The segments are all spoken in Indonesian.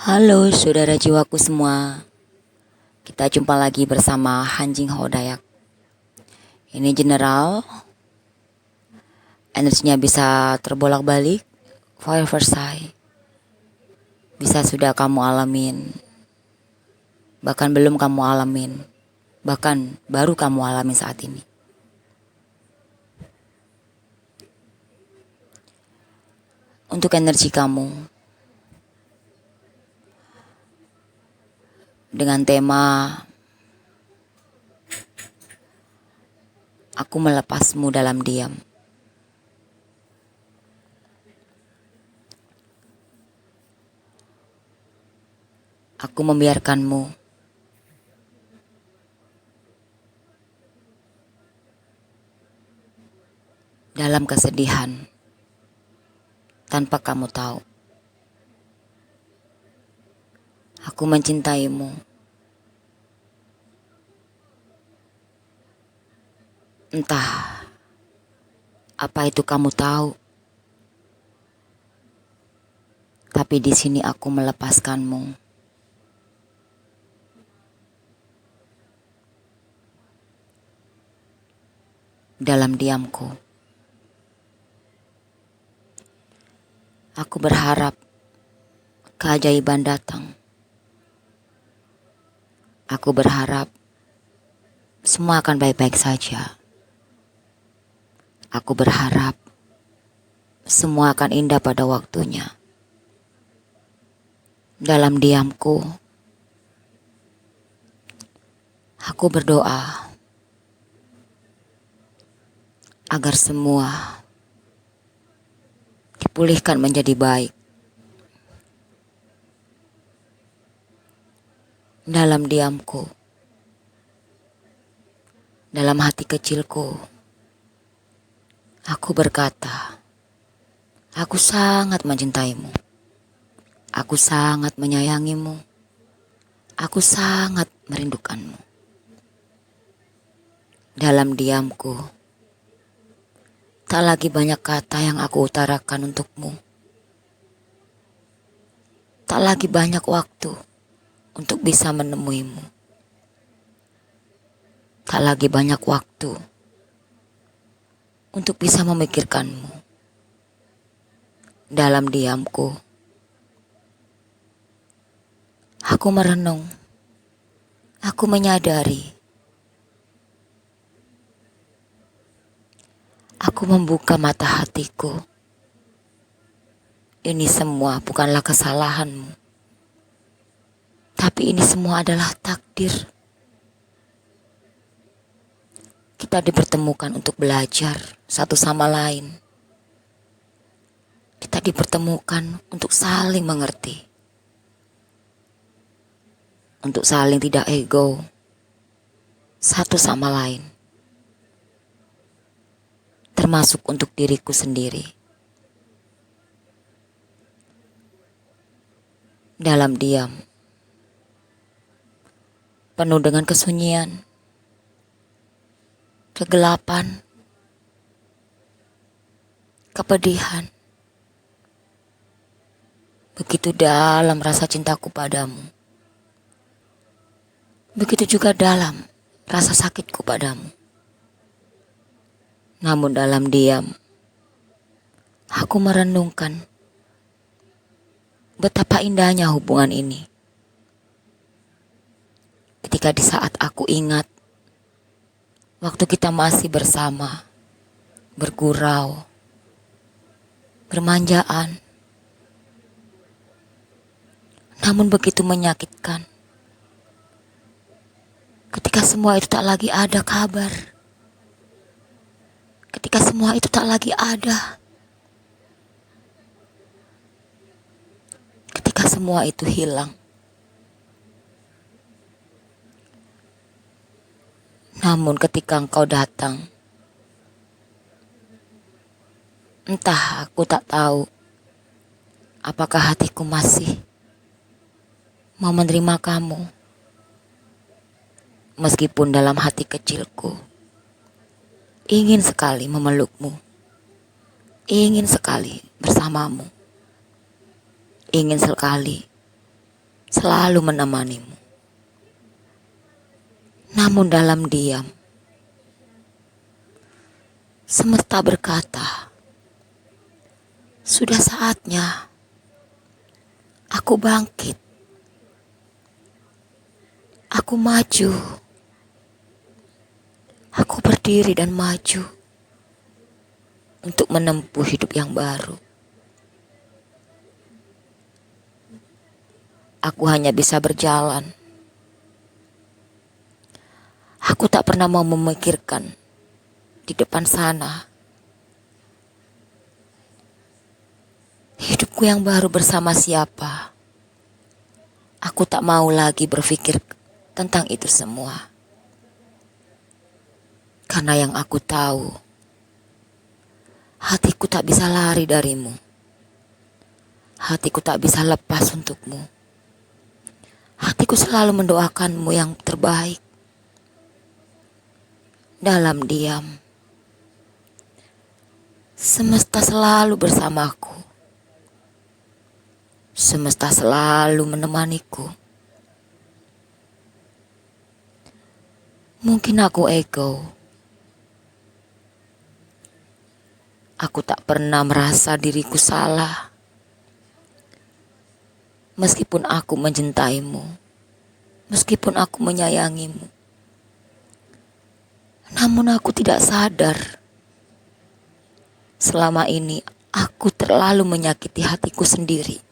Halo saudara jiwaku semua, kita jumpa lagi bersama Hanjing Hodayak. Ini general, energinya bisa terbolak-balik, forever sigh. Bisa sudah kamu alamin, bahkan belum kamu alamin, bahkan baru kamu alamin saat ini. Untuk energi kamu, dengan tema aku melepasmu dalam diam. Aku membiarkanmu dalam kesedihan tanpa kamu tahu. Aku mencintaimu. Entah apa itu kamu tahu, tapi di sini aku melepaskanmu. Dalam diamku, aku berharap keajaiban datang. Aku berharap semua akan baik-baik saja. Aku berharap semua akan indah pada waktunya. Dalam diamku, aku berdoa agar semua dipulihkan menjadi baik. Dalam diamku, dalam hati kecilku, aku berkata, aku sangat mencintaimu. Aku sangat menyayangimu. Aku sangat merindukanmu. Dalam diamku, tak lagi banyak kata yang aku utarakan untukmu. Tak lagi banyak waktu untuk bisa menemuimu. Tak lagi banyak waktu untuk bisa memikirkanmu. Dalam diamku, aku merenung. Aku menyadari. Aku membuka mata hatiku. Ini semua bukanlah kesalahanmu. Tapi ini semua adalah takdir. Kita dipertemukan untuk belajar satu sama lain. Kita dipertemukan untuk saling mengerti. Untuk saling tidak ego satu sama lain. Termasuk untuk diriku sendiri. Dalam diam, penuh dengan kesunyian, kegelapan, kepedihan. Begitu dalam rasa cintaku padamu. Begitu juga dalam rasa sakitku padamu. Namun dalam diam, aku merenungkan betapa indahnya hubungan ini. Ketika di saat aku ingat waktu kita masih bersama, bergurau, bermanjaan, namun begitu menyakitkan. Ketika semua itu tak lagi ada kabar. Ketika semua itu tak lagi ada. Ketika semua itu hilang. Namun ketika engkau datang, entah aku tak tahu apakah hatiku masih mau menerima kamu. Meskipun dalam hati kecilku ingin sekali memelukmu, ingin sekali bersamamu, ingin sekali selalu menemanimu. Namun dalam diam, semesta berkata, sudah saatnya aku bangkit. Aku maju. Aku berdiri dan maju untuk menempuh hidup yang baru. Aku hanya bisa berjalan. Aku tak pernah mau memikirkan di depan sana hidupku yang baru bersama siapa. Aku tak mau lagi berpikir tentang itu semua. Karena yang aku tahu, hatiku tak bisa lari darimu. Hatiku tak bisa lepas untukmu. Hatiku selalu mendoakanmu yang terbaik. Dalam diam, semesta selalu bersamaku. Semesta selalu menemaniku. Mungkin aku ego. Aku tak pernah merasa diriku salah. Meskipun aku mencintaimu. Meskipun aku menyayangimu. Namun aku tidak sadar. Selama ini aku terlalu menyakiti hatiku sendiri.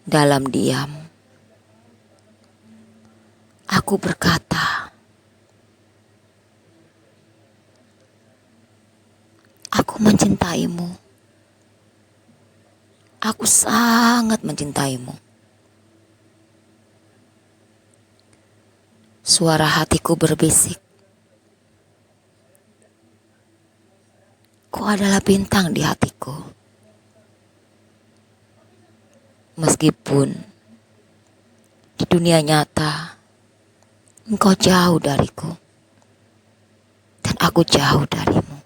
Dalam diam, aku berkata, aku mencintaimu. Aku sangat mencintaimu. Suara hatiku berbisik, kau adalah bintang di hatiku. Meskipun di dunia nyata engkau jauh dariku dan aku jauh darimu.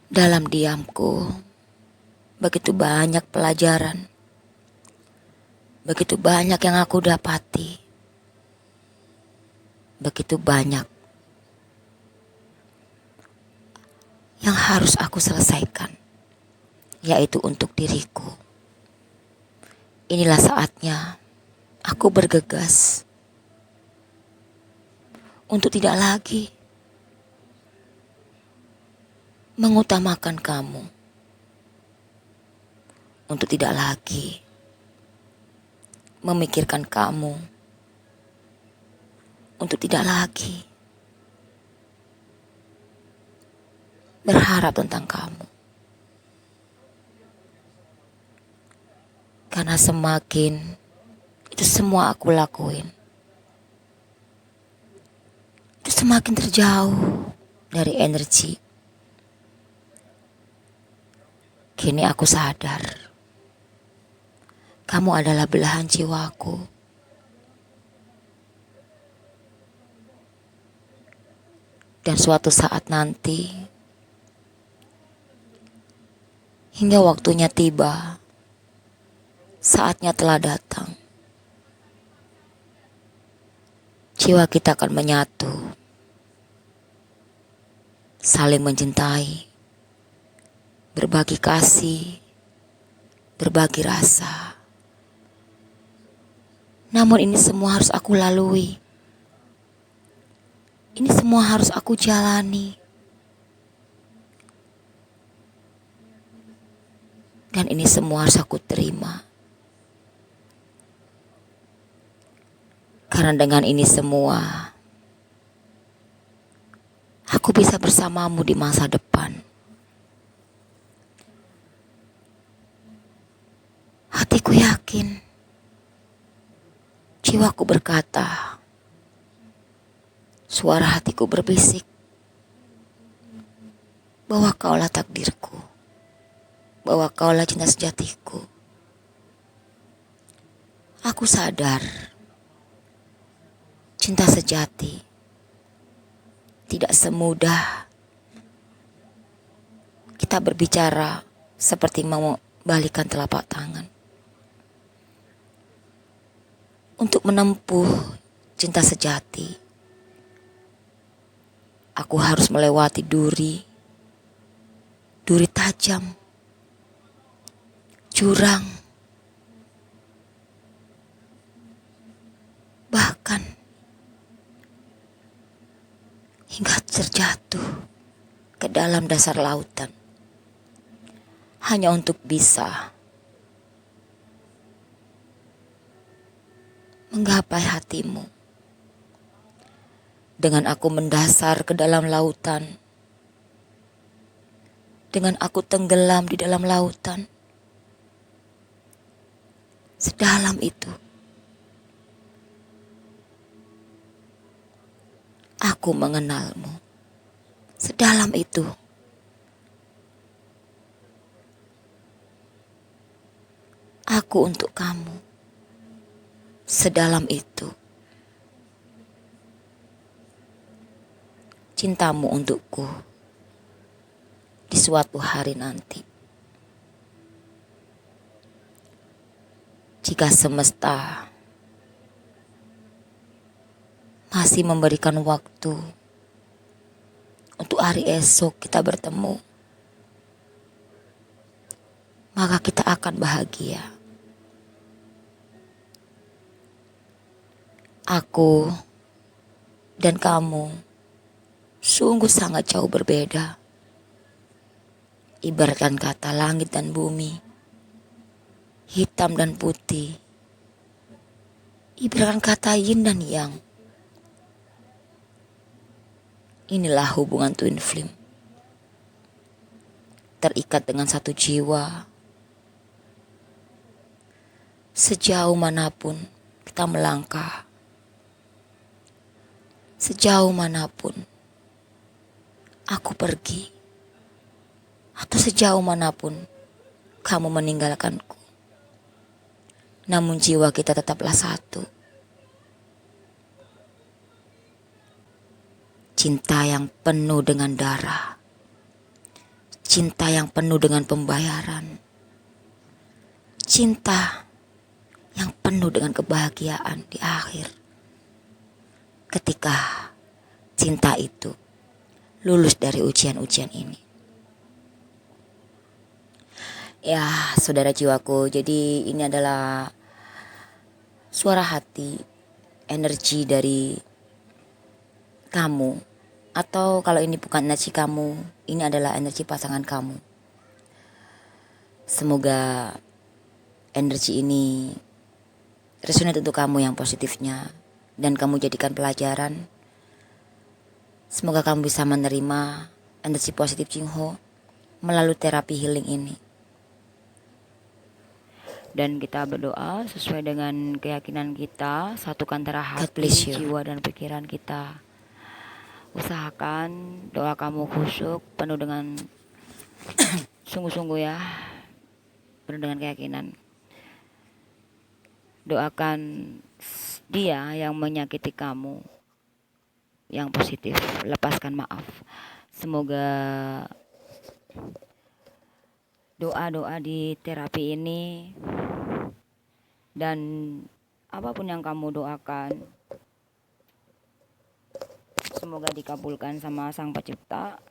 Dalam diamku begitu banyak pelajaran, begitu banyak yang aku dapati, begitu banyak yang harus aku selesaikan, yaitu untuk diriku. Inilah saatnya aku bergegas untuk tidak lagi mengutamakan kamu, untuk tidak lagi memikirkan kamu, untuk tidak lagi berharap tentang kamu. Karena semakin itu semua aku lakuin, itu semakin terjauh dari energi. Kini aku sadar, kamu adalah belahan jiwaku. Dan suatu saat nanti, hingga waktunya tiba, saatnya telah datang. Jiwa kita akan menyatu, saling mencintai, berbagi kasih, berbagi rasa. Namun ini semua harus aku lalui. Ini semua harus aku jalani. Dan ini semua harus aku terima. Karena dengan ini semua, aku bisa bersamamu di masa depan. Hatiku yakin, jiwaku berkata, suara hatiku berbisik, bahwa kaulah takdirku, bahwa kaulah cinta sejatiku. Aku sadar, cinta sejati tidak semudah kita berbicara seperti membalikan telapak tangan untuk menempuh cinta sejati. Aku harus melewati duri tajam, jurang, bahkan hingga terjatuh ke dalam dasar lautan, hanya untuk bisa menggapai hatimu. Dengan aku mendasar ke dalam lautan, dengan aku tenggelam di dalam lautan, sedalam itu aku mengenalmu, sedalam itu aku untuk kamu, sedalam itu cintamu untukku di suatu hari nanti. Jika semesta masih memberikan waktu untuk hari esok kita bertemu, maka kita akan bahagia. Aku dan kamu sungguh sangat jauh berbeda. Ibaratkan kata langit dan bumi, hitam dan putih. Ibaratkan kata yin dan yang. Inilah hubungan twin flame. Terikat dengan satu jiwa. Sejauh manapun kita melangkah, sejauh manapun aku pergi, atau sejauh manapun kamu meninggalkanku, namun jiwa kita tetaplah satu. Cinta yang penuh dengan darah, cinta yang penuh dengan pembayaran, cinta yang penuh dengan kebahagiaan di akhir. Ketika cinta itu lulus dari ujian-ujian ini. Ya, saudara jiwaku, jadi ini adalah suara hati, energi dari kamu. Atau kalau ini bukan energi kamu, ini adalah energi pasangan kamu. Semoga energi ini resonate untuk kamu yang positifnya, dan kamu jadikan pelajaran. Semoga kamu bisa menerima energi positif Jingho melalui terapi healing ini. Dan kita berdoa sesuai dengan keyakinan kita, satukan antara hati, jiwa, dan pikiran kita. Usahakan doa kamu khusyuk, penuh dengan sungguh-sungguh ya, penuh dengan keyakinan. Doakan dia yang menyakiti kamu yang positif, lepaskan maaf. Semoga doa-doa di terapi ini dan apapun yang kamu doakan, semoga dikabulkan sama Sang Pencipta.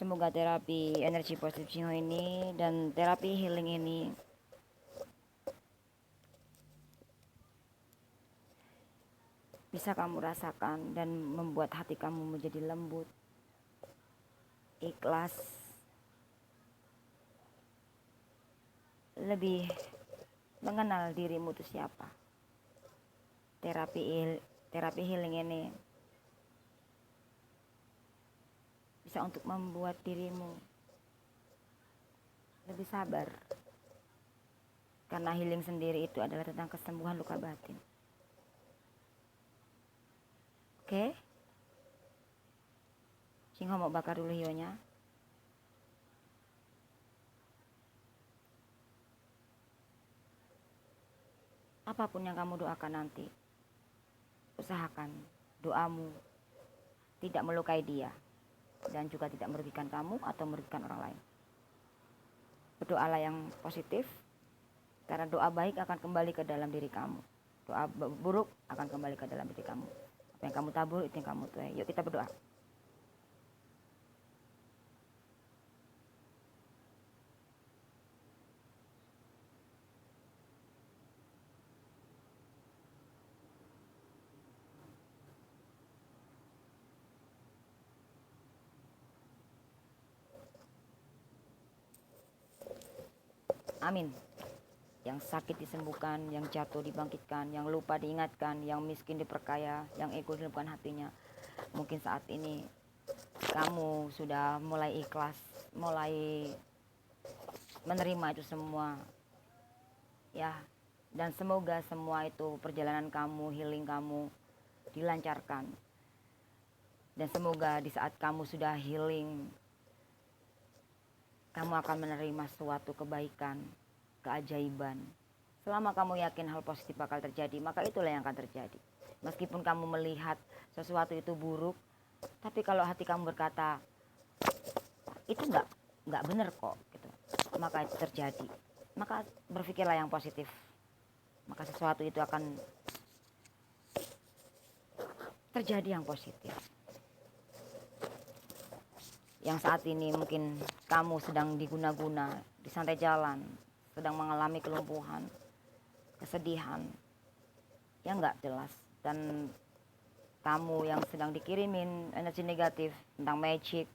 Semoga terapi energi positif Jingho ini dan terapi healing ini bisa kamu rasakan dan membuat hati kamu menjadi lembut, ikhlas, lebih mengenal dirimu itu siapa. Terapi healing ini bisa untuk membuat dirimu lebih sabar, karena healing sendiri itu adalah tentang kesembuhan luka batin. Oke? Jingho mau bakar dulu hionya. Apapun yang kamu doakan nanti, usahakan doamu tidak melukai dia. dan juga tidak merugikan kamu atau merugikan orang lain. Berdoalah yang positif, karena doa baik akan kembali ke dalam diri kamu. Doa buruk akan kembali ke dalam diri kamu. Apa yang kamu tabur itu yang kamu tuai. Yuk kita berdoa. Amin. Yang sakit disembuhkan, yang jatuh dibangkitkan, yang lupa diingatkan, yang miskin diperkaya, yang ego dilumpuhkan hatinya. Mungkin saat ini kamu sudah mulai ikhlas, mulai menerima itu semua, ya. Dan semoga semua itu perjalanan kamu, healing kamu dilancarkan. Dan semoga di saat kamu sudah healing, kamu akan menerima suatu kebaikan, keajaiban. Selama kamu yakin hal positif bakal terjadi, maka itulah yang akan terjadi. Meskipun kamu melihat sesuatu itu buruk, tapi kalau hati kamu berkata itu nggak benar kok, gitu, maka itu terjadi. Maka berpikirlah yang positif. Maka sesuatu itu akan terjadi yang positif. Yang saat ini mungkin kamu sedang diguna-guna, di santai jalan, sedang mengalami kelumpuhan, kesedihan, yang nggak jelas. Dan kamu yang sedang dikirimin energi negatif tentang magic,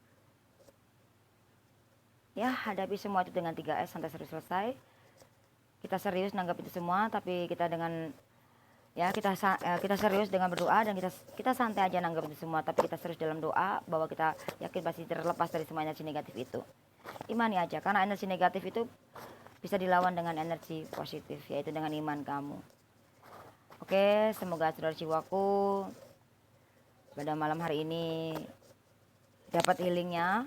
ya hadapi semua itu dengan 3S sampai selesai. Kita serius nanggap itu semua, tapi kita dengan kita serius dengan berdoa, dan kita santai aja nanggap itu semua, tapi kita serius dalam doa bahwa kita yakin pasti terlepas dari semua energi negatif itu. Imani aja, karena energi negatif itu bisa dilawan dengan energi positif, yaitu dengan iman kamu. Oke, semoga saudara jiwaku pada malam hari ini dapat healingnya,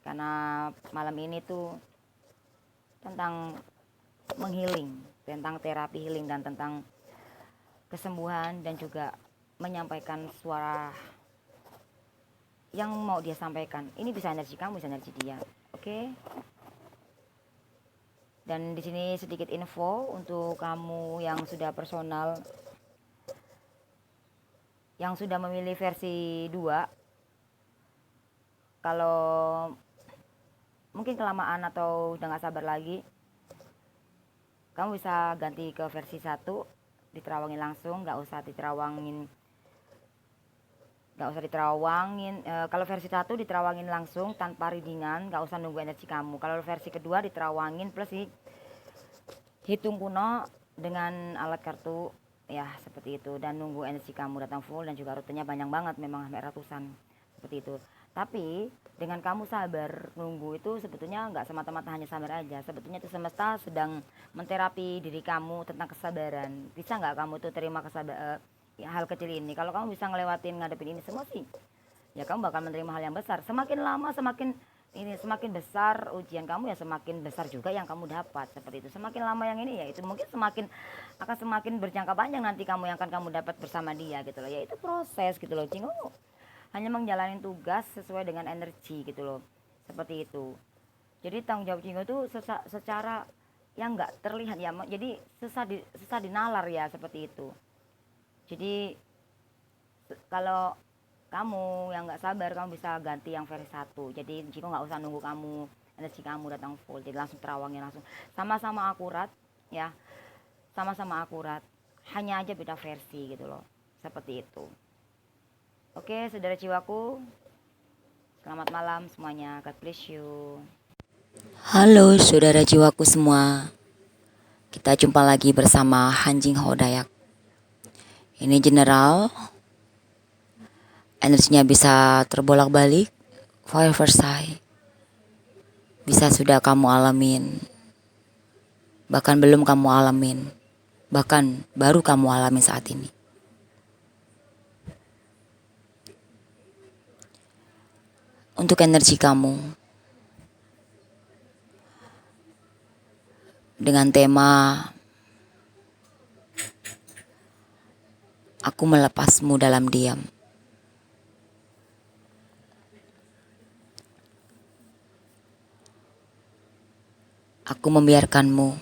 karena malam ini tuh tentang menghealing, tentang terapi healing, dan tentang kesembuhan, dan juga menyampaikan suara yang mau dia sampaikan. Ini bisa energi kamu, bisa energi dia. Oke. Dan di sini sedikit info untuk kamu yang sudah personal, yang sudah memilih versi 2. Kalau mungkin kelamaan atau udah gak sabar lagi, kamu bisa ganti ke versi 1, diterawangin langsung, nggak usah diterawangin. Kalau versi 1 diterawangin langsung tanpa readingan, nggak usah nunggu energi kamu. Kalau versi kedua diterawangin plus hitung kuno dengan alat kartu, ya seperti itu, dan nunggu energi kamu datang full, dan juga rutenya banyak banget, memang sampai ratusan seperti itu. Tapi dengan kamu sabar nunggu itu sebetulnya nggak semata-mata hanya sabar aja. Sebetulnya itu semesta sedang menterapi diri kamu tentang kesabaran. Bisa nggak kamu tuh terima hal kecil ini? Kalau kamu bisa ngelewatin ngadepin ini semua sih, ya kamu bakal menerima hal yang besar. Semakin lama semakin besar ujian kamu, ya semakin besar juga yang kamu dapat, seperti itu. Semakin lama yang ini, ya itu mungkin akan semakin berjangka panjang nanti kamu yang akan kamu dapat bersama dia, gitu loh. Ya itu proses, gitu loh. Cingu hanya menjalani tugas sesuai dengan energi, gitu loh, seperti itu. Jadi tanggung jawab Cingu itu secara yang nggak terlihat, ya, jadi susah dinalar, ya seperti itu. Jadi kalau kamu yang nggak sabar, kamu bisa ganti yang versi 1. Jadi Cingu nggak usah nunggu kamu energi kamu datang full, jadi langsung terawangnya langsung, sama-sama akurat, ya, sama-sama akurat, hanya aja beda versi, gitu loh, seperti itu. Oke, saudara jiwaku, selamat malam semuanya. God bless you. Halo saudara jiwaku semua. Kita jumpa lagi bersama Hanjing Hodayak. Ini general. Energinya bisa terbolak-balik, fire versailles. Bisa sudah kamu alamin, bahkan belum kamu alamin, bahkan baru kamu alamin saat ini. Untuk energi kamu, dengan tema aku melepasmu dalam diam. Aku membiarkanmu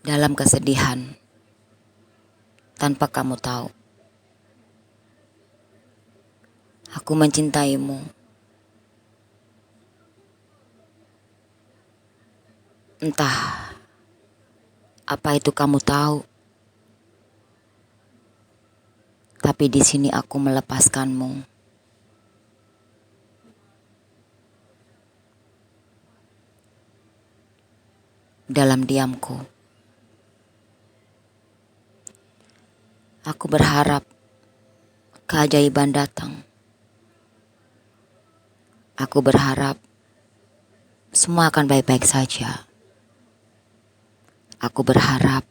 dalam kesedihan tanpa kamu tahu. Aku mencintaimu. Entah apa itu kamu tahu, tapi di sini aku melepaskanmu. Dalam diamku, aku berharap keajaiban datang. Aku berharap semua akan baik-baik saja. Aku berharap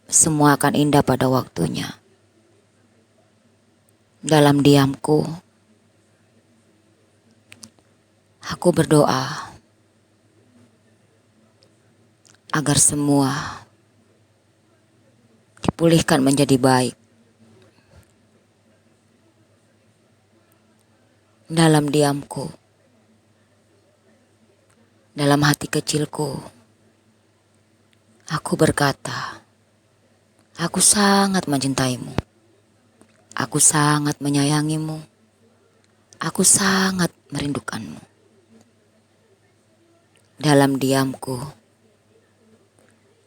semua akan indah pada waktunya. Dalam diamku, aku berdoa agar semua dipulihkan menjadi baik. Dalam diamku, dalam hati kecilku, aku berkata, aku sangat mencintaimu. Aku sangat menyayangimu. Aku sangat merindukanmu. Dalam diamku,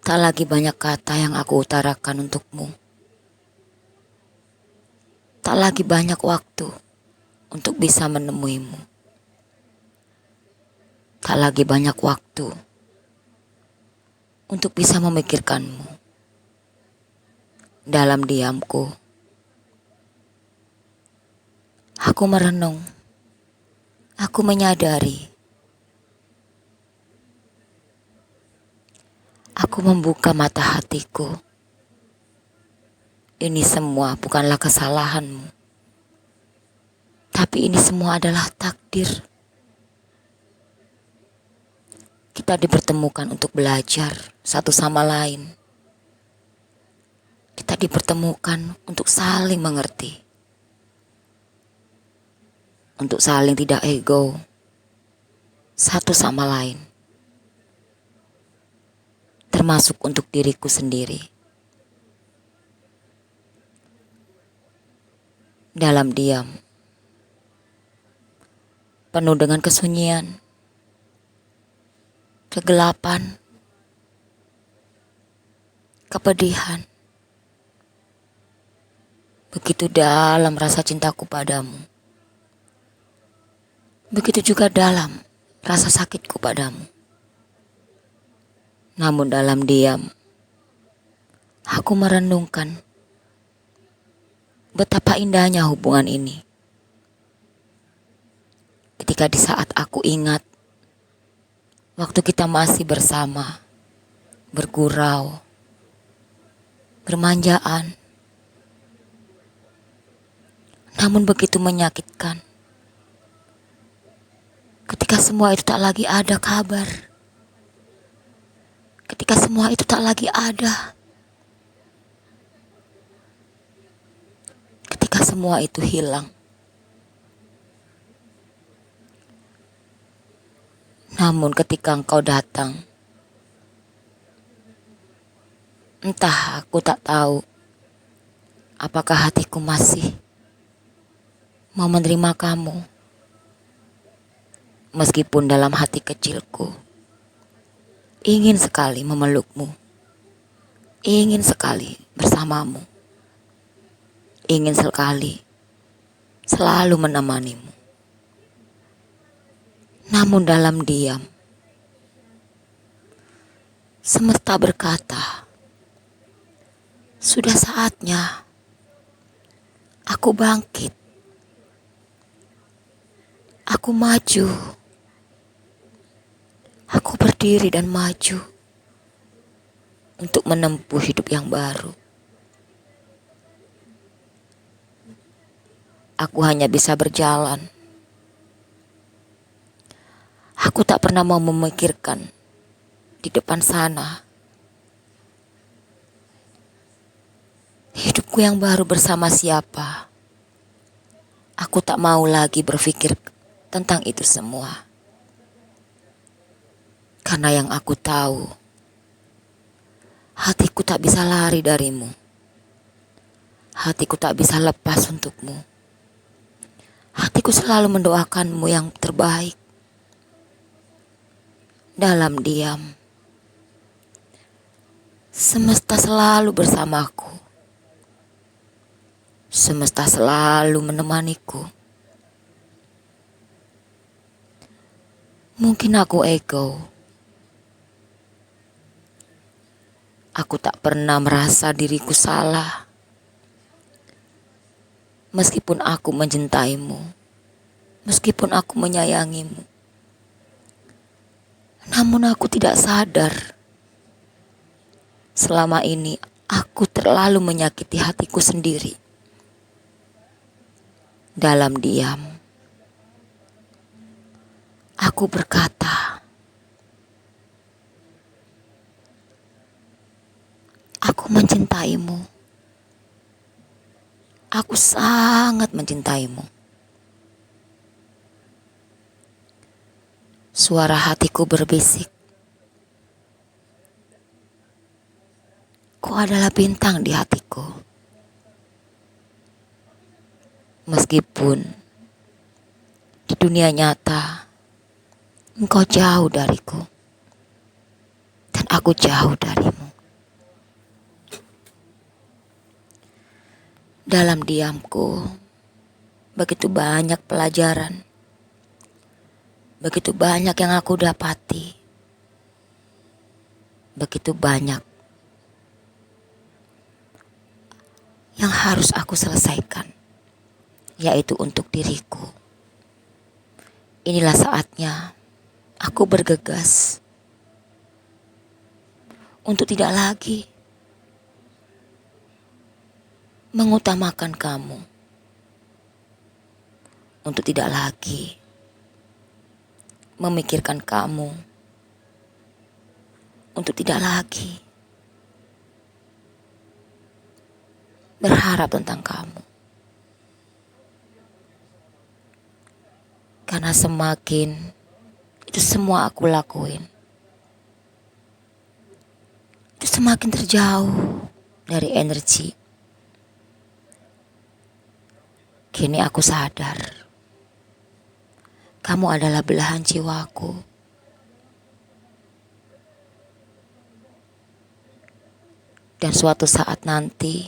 tak lagi banyak kata yang aku utarakan untukmu. Tak lagi banyak waktu untuk bisa menemuimu. Tak lagi banyak waktu untuk bisa memikirkanmu. Dalam diamku, aku merenung. Aku menyadari. Aku membuka mata hatiku. Ini semua bukanlah kesalahanmu. Tapi ini semua adalah takdir. Kita dipertemukan untuk belajar satu sama lain. Kita dipertemukan untuk saling mengerti. Untuk saling tidak ego satu sama lain. Termasuk untuk diriku sendiri. Dalam diam, penuh dengan kesunyian, kegelapan, kepedihan. Begitu dalam rasa cintaku padamu. Begitu juga dalam rasa sakitku padamu. Namun dalam diam, aku merenungkan betapa indahnya hubungan ini. Ketika di saat aku ingat waktu kita masih bersama, bergurau, bermanjaan, namun begitu menyakitkan. Ketika semua itu tak lagi ada kabar. Ketika semua itu tak lagi ada. Ketika semua itu hilang. Namun ketika engkau datang, entah aku tak tahu apakah hatiku masih mau menerima kamu. Meskipun dalam hati kecilku ingin sekali memelukmu, ingin sekali bersamamu, ingin sekali selalu menemanimu. Namun dalam diam, semesta berkata, sudah saatnya aku bangkit, aku maju, aku berdiri dan maju untuk menempuh hidup yang baru. Aku hanya bisa berjalan. Aku tak pernah mau memikirkan di depan sana hidupku yang baru bersama siapa. Aku tak mau lagi berpikir tentang itu semua. Karena yang aku tahu, hatiku tak bisa lari darimu. Hatiku tak bisa lepas untukmu. Hatiku selalu mendoakanmu yang terbaik. Dalam diam, semesta selalu bersamaku. Semesta selalu menemaniku. Mungkin aku ego. Aku tak pernah merasa diriku salah. Meskipun aku mencintaimu, meskipun aku menyayangimu, namun aku tidak sadar. Selama ini aku terlalu menyakiti hatiku sendiri. Dalam diam, aku berkata, aku mencintaimu. Aku sangat mencintaimu. Suara hatiku berbisik, kau adalah bintang di hatiku. Meskipun di dunia nyata engkau jauh dariku dan aku jauh darimu. Dalam diamku, begitu banyak pelajaran, begitu banyak yang aku dapati, begitu banyak yang harus aku selesaikan, yaitu untuk diriku. Inilah saatnya aku bergegas untuk tidak lagi mengutamakan kamu, untuk tidak lagi memikirkan kamu, untuk tidak lagi berharap tentang kamu. Karena semakin itu semua aku lakuin, itu semakin terjauh dari energi. Kini aku sadar, kamu adalah belahan jiwaku. Dan suatu saat nanti,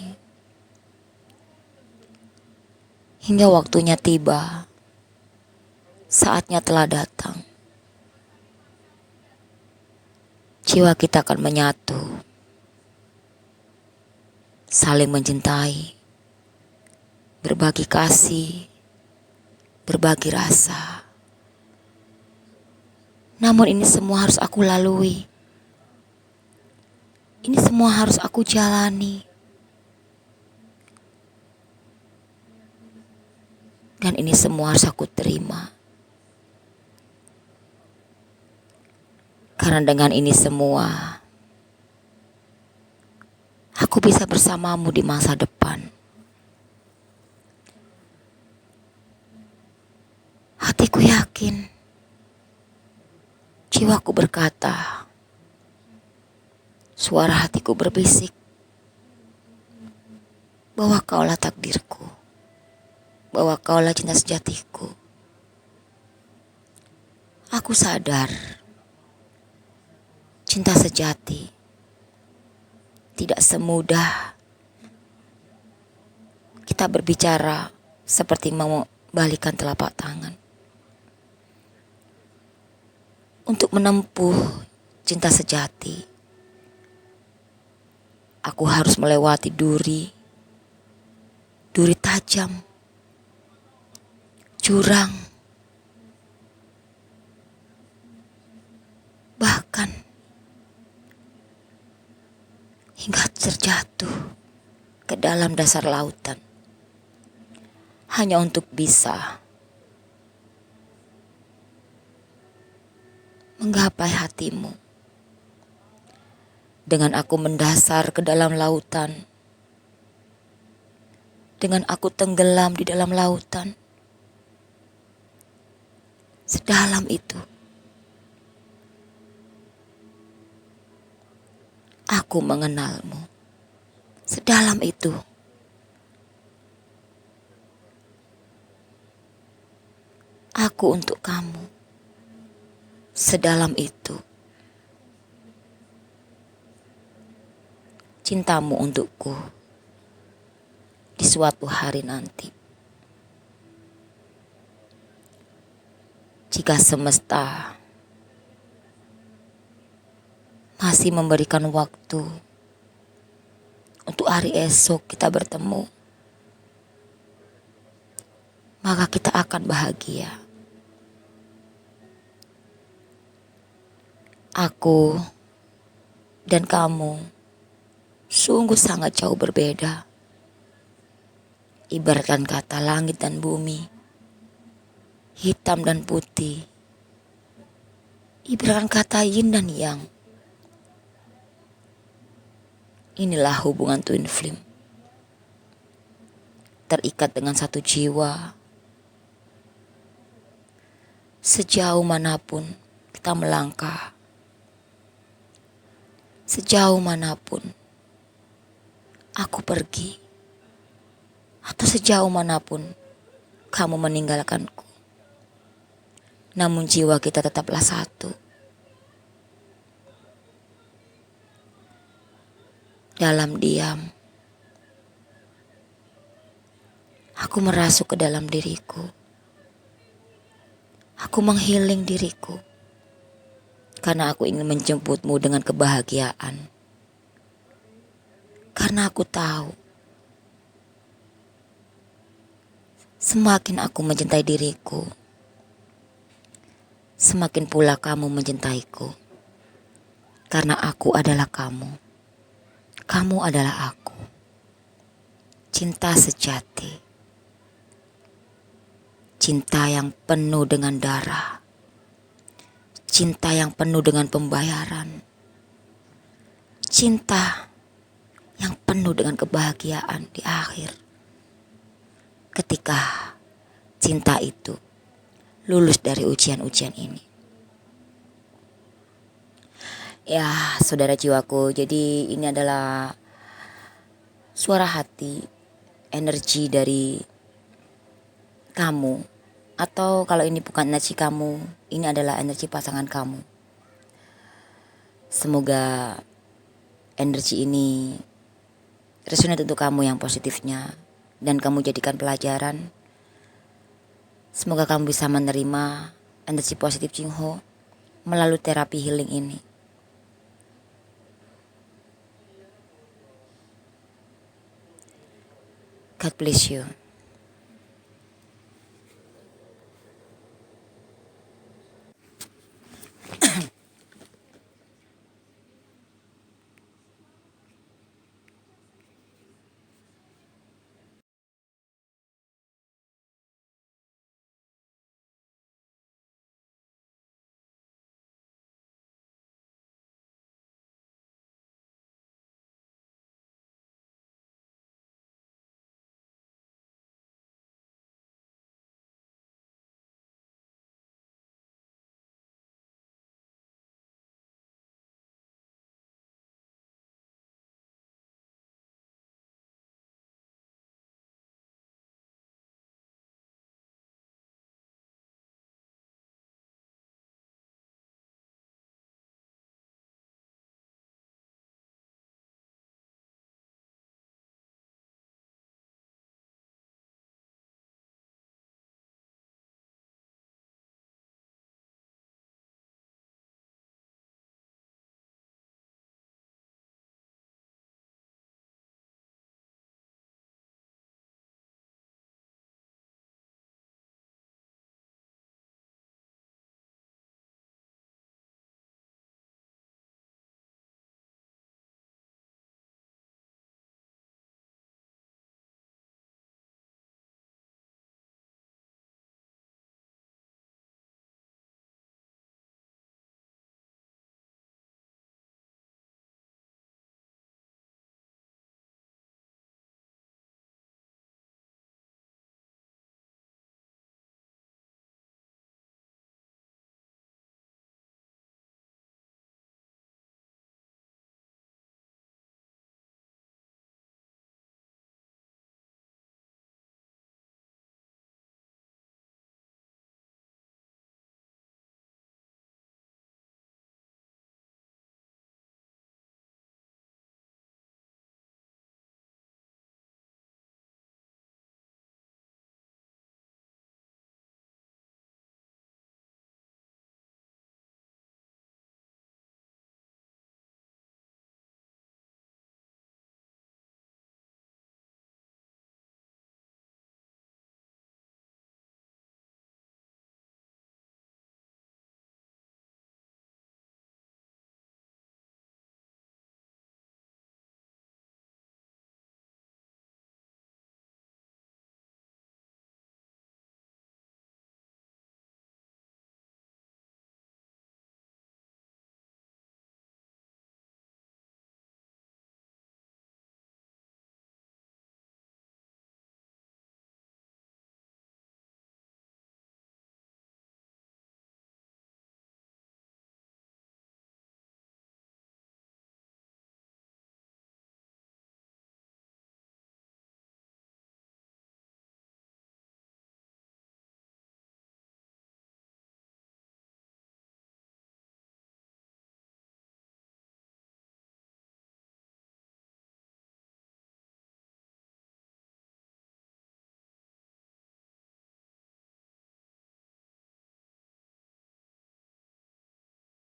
hingga waktunya tiba, saatnya telah datang. Jiwa kita akan menyatu, saling mencintai, berbagi kasih, berbagi rasa. Namun ini semua harus aku lalui. Ini semua harus aku jalani. Dan ini semua harus aku terima. Karena dengan ini semua, aku bisa bersamamu di masa depan. Hatiku yakin, jiwaku berkata, suara hatiku berbisik bahwa kaulah takdirku, bahwa kaulah cinta sejatiku. Aku sadar, cinta sejati tidak semudah kita berbicara seperti membalikan telapak tangan. Untuk menempuh cinta sejati, aku harus melewati duri tajam, jurang, bahkan hingga terjatuh ke dalam dasar lautan, hanya untuk bisa menggapai hatimu. Dengan aku mendasar ke dalam lautan, dengan aku tenggelam di dalam lautan, sedalam itu. Aku mengenalmu sedalam itu. Aku untuk kamu sedalam itu. Cintamu untukku di suatu hari nanti. Jika semesta masih memberikan waktu untuk hari esok kita bertemu, maka kita akan bahagia. Aku dan kamu sungguh sangat jauh berbeda. Ibaratkan kata langit dan bumi, hitam dan putih. Ibaratkan kata yin dan yang. Inilah hubungan twin flame. Terikat dengan satu jiwa. Sejauh manapun kita melangkah, sejauh manapun aku pergi, atau sejauh manapun kamu meninggalkanku, namun jiwa kita tetaplah satu. Dalam diam, aku merasuk ke dalam diriku. Aku menghealing diriku. Karena aku ingin menjemputmu dengan kebahagiaan. Karena aku tahu, semakin aku mencintai diriku, semakin pula kamu mencintaiku. Karena aku adalah kamu. Kamu adalah aku. Cinta sejati. Cinta yang penuh dengan darah. Cinta yang penuh dengan pembayaran. Cinta yang penuh dengan kebahagiaan di akhir. Ketika cinta itu lulus dari ujian-ujian ini. Ya, saudara jiwaku, jadi ini adalah suara hati, energi dari kamu. Atau kalau ini bukan energi kamu, ini adalah energi pasangan kamu. Semoga energi ini resonate untuk kamu yang positifnya, dan kamu jadikan pelajaran. Semoga kamu bisa menerima energi positif Jingho melalui terapi healing ini. God bless you.